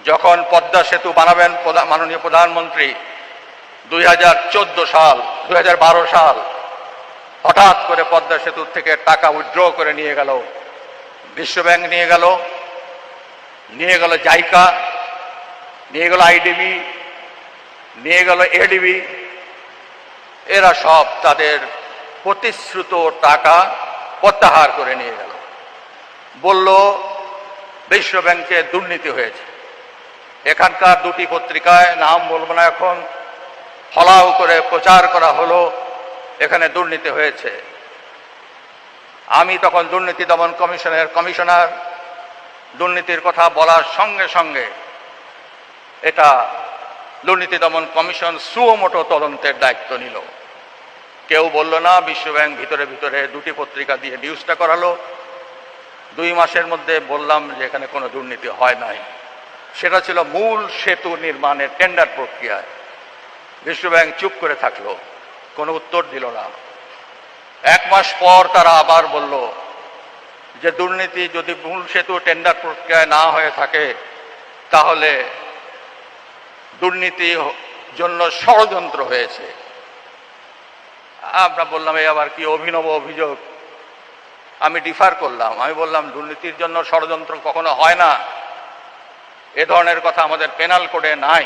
যখন পদ্মা সেতু বানাবেন মাননীয় প্রধানমন্ত্রী 2012 সাল হঠাৎ করে পদ্মা সেতু থেকে টাকা উইথড্র করে নিয়ে গেল বিশ্বব্যাংক, নিয়ে গেল জাইকা, নিয়ে গেল আইডিবি, নিয়ে গেল এডিবি। এরা সব তাদের প্রতিশ্রুত টাকা প্রত্যাহার করে নিয়ে গেল। বলল বিশ্বব্যাংকে দুর্নীতি হয়েছে। এখানকার দুটি পত্রিকায়, নাম বলবো না এখন, ফলাও করে প্রচার করা হলো এখানে দুর্নীতি হয়েছে। আমি তখন দুর্নীতি দমন কমিশনের কমিশনার। দুর্নীতির কথা বলার সঙ্গে সঙ্গে এটা দুর্নীতি দমন কমিশন সুমোটো তদন্তের দায়িত্ব নিল। কেউ বলল না, বিশ্বব্যাংক ভিতরে ভিতরে দুটি পত্রিকা দিয়ে নিউজটা করালো। 2 মাসের মধ্যে বললাম যে এখানে কোনো দুর্নীতি হয় নাই। সেটা ছিল মূল সেতু নির্মাণের টেন্ডার প্রক্রিয়ায়। বিশ্বব্যাংক চুপ করে থাকলো, কোনো উত্তর দিল না। 1 মাস পর তারা আবার বলল যে দুর্নীতি যদি মূল সেতু টেন্ডার প্রক্রিয়ায় না হয়ে থাকে তাহলে দুর্নীতির জন্য ষড়যন্ত্র হয়েছে। আমরা বললাম এই আবার কি অভিনব অভিযোগ। আমি ডিফার করলাম, আমি বললাম দুর্নীতির জন্য ষড়যন্ত্র কখনো হয় না, এ ধরনের কথা আমাদের পেনাল কোডে নাই।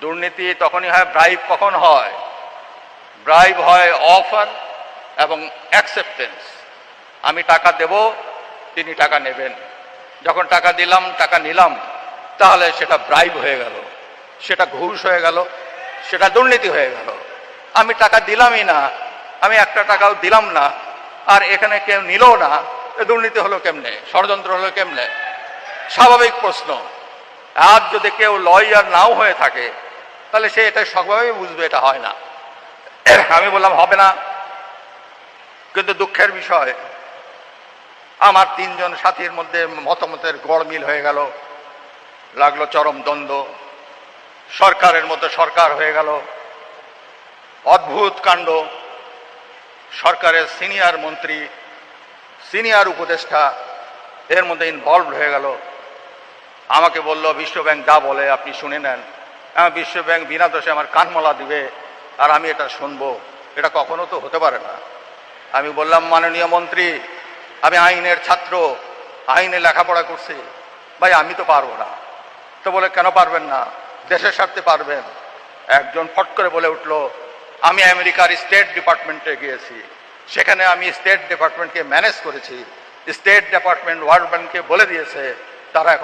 দুর্নীতি তখনই হয়, ব্রাইব কখন হয়? ব্রাইব হয় অফার এবং অ্যাকসেপ্টেন্স। আমি টাকা দেব, তিনি টাকা নেবেন। যখন টাকা দিলাম, টাকা নিলাম, তাহলে সেটা ব্রাইব হয়ে গেল, সেটা ঘুষ হয়ে গেল, সেটা দুর্নীতি হয়ে গেল। আমি টাকা দিলামই না, আমি একটা টাকাও দিলাম না, আর এখানে কেউ নিলও না, দুর্নীতি হলো কেমনে, ষড়যন্ত্র হলো কেমনে? স্বাভাবিক প্রশ্ন। আর যদি কেউ লয়ার নাও হয়ে থাকে তাহলে সে এটা স্বভাবেই বুঝবে এটা হয় না। আমি বললাম হবে না। কিন্তু দুঃখের বিষয়, আমার 3 জন সাথীর মধ্যে মতামতের গড়মিল হয়ে গেল, লাগলো চরম দ্বন্দ্ব। সরকারের মধ্যে সরকার হয়ে গেল, অদ্ভুত কাণ্ড। সরকারের সিনিয়র মন্ত্রী, সিনিয়র উপদেষ্টা এর মধ্যে ইনভলভ হয়ে গেল। আমাকে বলল বিশ্বব্যাংক যা বলে আপনি শুনে নেন। বিশ্বব্যাংক বিনা দোষে আমার কানমলা দিবে আর আমি এটা শুনবো, এটা কখনো তো হতে পারে না। আমি বললাম মাননীয় মন্ত্রী, আমি আইনের ছাত্র, আইনে লেখাপড়া করছি, ভাই আমি তো পারবো না। তো বলে কেন পারবেন না? দেশের স্বার্থে পারবেন। একজন ফট করে বলে উঠল, আমি আমেরিকার স্টেট ডিপার্টমেন্টে গিয়েছি, সেখানে আমি স্টেট ডিপার্টমেন্টকে ম্যানেজ করেছি, স্টেট ডিপার্টমেন্ট ওয়ার্ল্ড ব্যাংককে বলে দিয়েছে তারা এখন